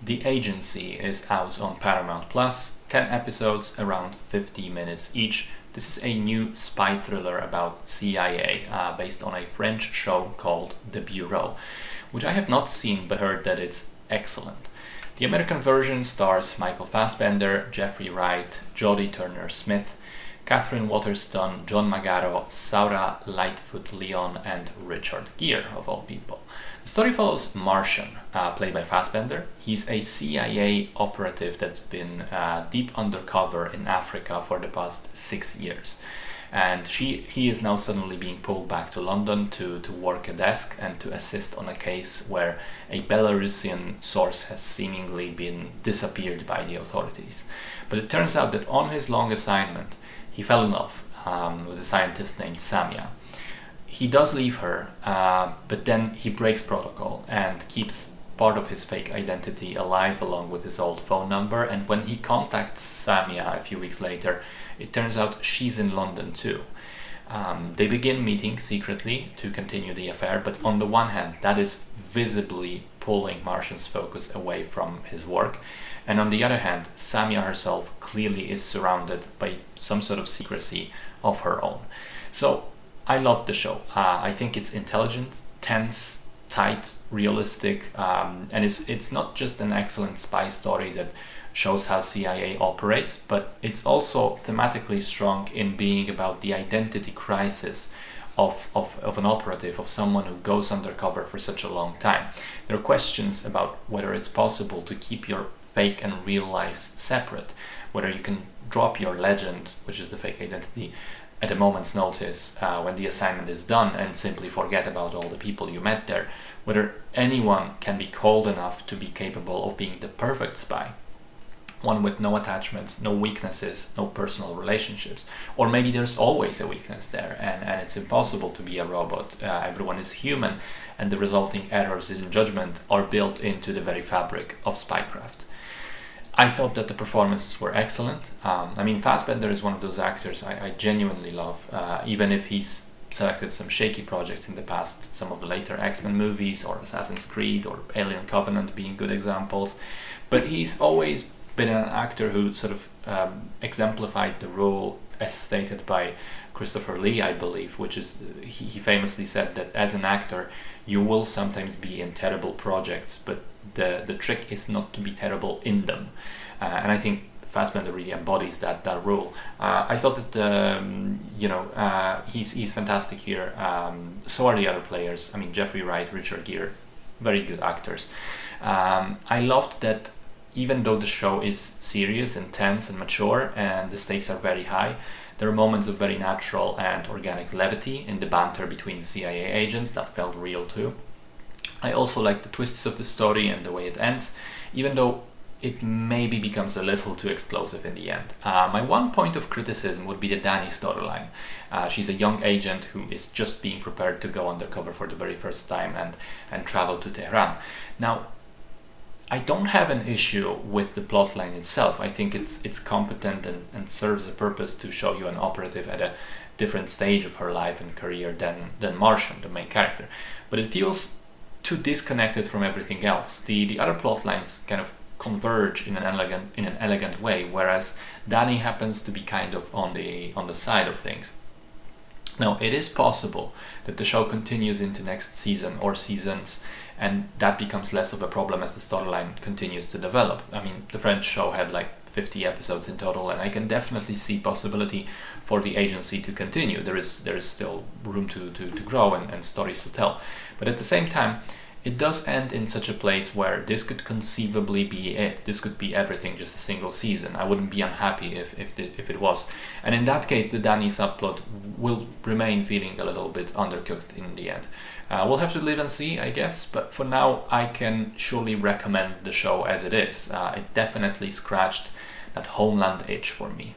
The Agency is out on Paramount Plus, 10 episodes, around 50 minutes each. This is a new spy thriller about CIA based on a French show called The Bureau, which I have not seen but heard that it's excellent. The American version stars Michael Fassbender, Jeffrey Wright, Jodie Turner-Smith, Catherine Waterston, John Magaro, Saura Lightfoot-Leon, and Richard Gere, of all people. The story follows Martian, played by Fassbender. He's a CIA operative that's been deep undercover in Africa for the past 6 years. And he is now suddenly being pulled back to London to work a desk and to assist on a case where a Belarusian source has seemingly been disappeared by the authorities. But it turns out that on his long assignment, he fell in love with a scientist named Samia. He does leave her, but then he breaks protocol and keeps part of his fake identity alive along with his old phone number. And when he contacts Samia a few weeks later, it turns out she's in London too. They begin meeting secretly to continue the affair, but on the one hand, that is visibly pulling Martian's focus away from his work. And on the other hand, Samia herself clearly is surrounded by some sort of secrecy of her own. So I loved the show. I think it's intelligent, tense, tight, realistic, and it's not just an excellent spy story that shows how CIA operates, but it's also thematically strong in being about the identity crisis of an operative, of someone who goes undercover for such a long time. There are questions about whether it's possible to keep your fake and real lives separate, whether you can drop your legend, which is the fake identity, at a moment's notice when the assignment is done and simply forget about all the people you met there, whether anyone can be cold enough to be capable of being the perfect spy, one with no attachments, no weaknesses, no personal relationships. Or maybe there's always a weakness there and it's impossible to be a robot. Everyone is human and the resulting errors in judgment are built into the very fabric of spycraft. I thought that the performances were excellent. Fassbender is one of those actors I genuinely love, even if he's selected some shaky projects in the past, some of the later X-Men movies or Assassin's Creed or Alien Covenant being good examples. But he's always been an actor who sort of exemplified the role as stated by Christopher Lee, I believe, which is, he famously said that as an actor, you will sometimes be in terrible projects, but the trick is not to be terrible in them. And I think Fassbender really embodies that rule. I thought that he's fantastic here. So are the other players. Jeffrey Wright, Richard Gere, very good actors. I loved that even though the show is serious, intense, and mature, and the stakes are very high, there are moments of very natural and organic levity in the banter between the CIA agents that felt real too. I also like the twists of the story and the way it ends, even though it maybe becomes a little too explosive in the end. My one point of criticism would be the Dani storyline. She's a young agent who is just being prepared to go undercover for the very first time and travel to Tehran. Now, I don't have an issue with the plotline itself. I think it's competent and serves a purpose to show you an operative at a different stage of her life and career than Martian, the main character. But it feels too disconnected from everything else. The other plot lines kind of converge in an elegant way, whereas Dani happens to be kind of on the side of things. Now, it is possible that the show continues into next season or seasons, and that becomes less of a problem as the storyline continues to develop. The French show had like 50 episodes in total, and I can definitely see possibility for the agency to continue. There is still room to grow and stories to tell. But at the same time, it does end in such a place where this could conceivably be it. This could be everything, just a single season. I wouldn't be unhappy if it was. And in that case, the Dani subplot will remain feeling a little bit undercooked in the end. We'll have to live and see, I guess. But for now, I can surely recommend the show as it is. It definitely scratched that Homeland itch for me.